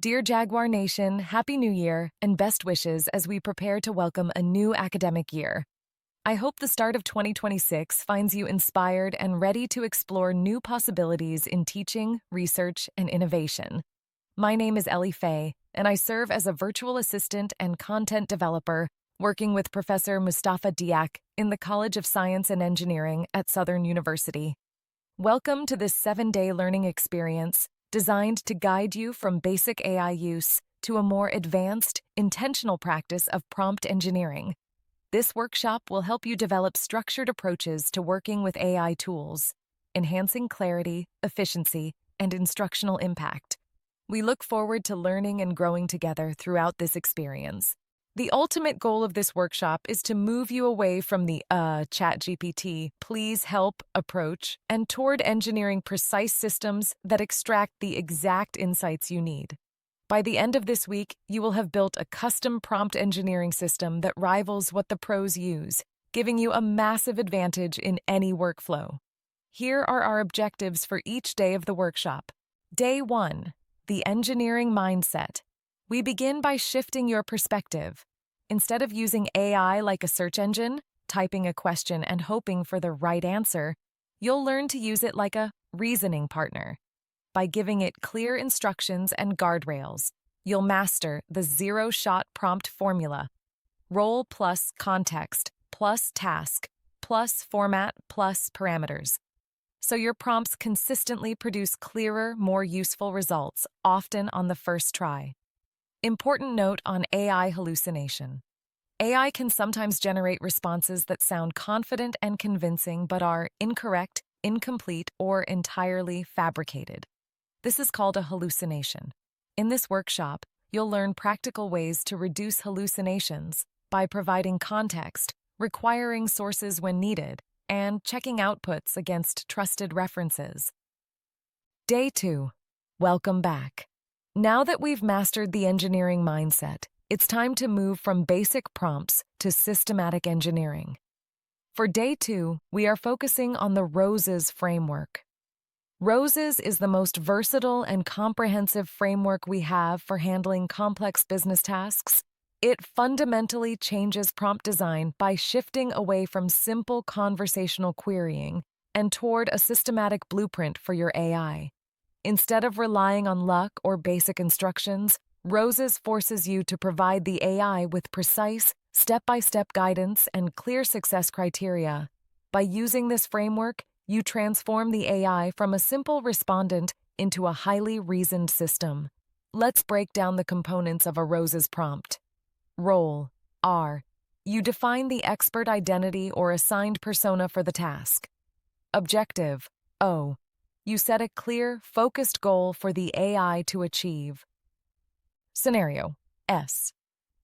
Dear Jaguar Nation, Happy New Year and best wishes as we prepare to welcome a new academic year. I hope the start of 2026 finds you inspired and ready to explore new possibilities in teaching, research, and innovation. My name is Ellie Faye, and I serve as a virtual assistant and content developer working with Professor Moustapha Diack in the College of Science and Engineering at Southern University. Welcome to this 7-day learning experience designed to guide you from basic AI use to a more advanced, intentional practice of prompt engineering. This workshop will help you develop structured approaches to working with AI tools, enhancing clarity, efficiency, and instructional impact. We look forward to learning and growing together throughout this experience. The ultimate goal of this workshop is to move you away from the ChatGPT, please help approach and toward engineering precise systems that extract the exact insights you need. By the end of this week, you will have built a custom prompt engineering system that rivals what the pros use, giving you a massive advantage in any workflow. Here are our objectives for each day of the workshop. Day 1, the engineering mindset. We begin by shifting your perspective. Instead of using AI like a search engine, typing a question and hoping for the right answer, you'll learn to use it like a reasoning partner. By giving it clear instructions and guardrails, you'll master the zero-shot prompt formula: role plus context plus task plus format plus parameters. So your prompts consistently produce clearer, more useful results, often on the first try. Important note on AI hallucination. AI can sometimes generate responses that sound confident and convincing but are incorrect, incomplete, or entirely fabricated. This is called a hallucination. In this workshop, you'll learn practical ways to reduce hallucinations by providing context, requiring sources when needed, and checking outputs against trusted references. Day 2. Welcome back. Now that we've mastered the engineering mindset, it's time to move from basic prompts to systematic engineering. For Day 2, we are focusing on the ROSES framework. ROSES is the most versatile and comprehensive framework we have for handling complex business tasks. It fundamentally changes prompt design by shifting away from simple conversational querying and toward a systematic blueprint for your AI. Instead of relying on luck or basic instructions, ROSES forces you to provide the AI with precise, step-by-step guidance and clear success criteria. By using this framework, you transform the AI from a simple respondent into a highly reasoned system. Let's break down the components of a ROSES prompt. Role, R. You define the expert identity or assigned persona for the task. Objective, O. You set a clear, focused goal for the AI to achieve. Scenario, S.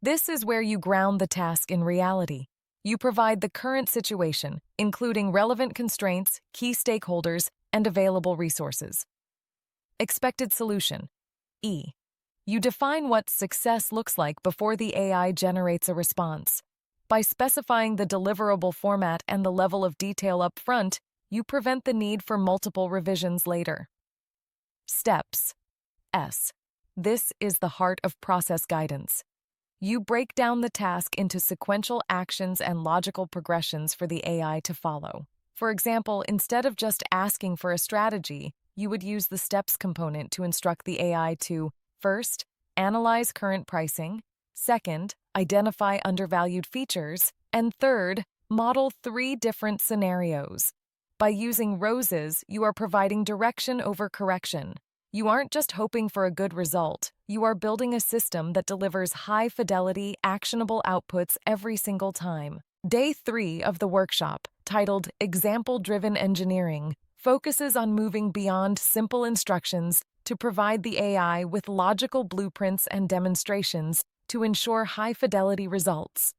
This is where you ground the task in reality. You provide the current situation, including relevant constraints, key stakeholders, and available resources. Expected solution, E. You define what success looks like before the AI generates a response. By specifying the deliverable format and the level of detail up front, you prevent the need for multiple revisions later. Steps, S. This is the heart of process guidance. You break down the task into sequential actions and logical progressions for the AI to follow. For example, instead of just asking for a strategy, you would use the steps component to instruct the AI to, first, analyze current pricing, second, identify undervalued features, and third, model 3 different scenarios. By using ROSES, you are providing direction over correction. You aren't just hoping for a good result. You are building a system that delivers high-fidelity, actionable outputs every single time. Day 3 of the workshop, titled Example-Driven Engineering, focuses on moving beyond simple instructions to provide the AI with logical blueprints and demonstrations to ensure high-fidelity results.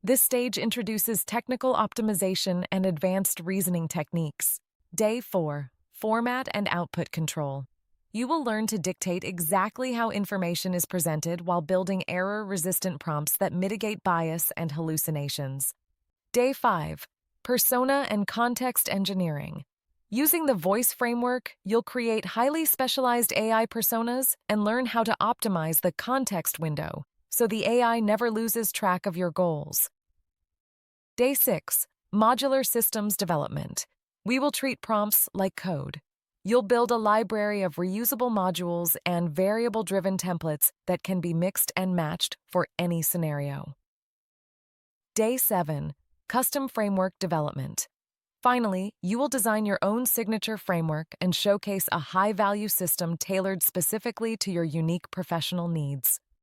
This stage introduces technical optimization and advanced reasoning techniques. Day 4, Format and Output Control. You will learn to dictate exactly how information is presented while building error-resistant prompts that mitigate bias and hallucinations. Day 5, Persona and Context Engineering. Using the voice framework, you'll create highly specialized AI personas and learn how to optimize the context window so the AI never loses track of your goals. Day 6. Modular Systems Development. We will treat prompts like code. You'll build a library of reusable modules and variable-driven templates that can be mixed and matched for any scenario. Day 7. Custom Framework Development. Finally, you will design your own signature framework and showcase a high-value system tailored specifically to your unique professional needs.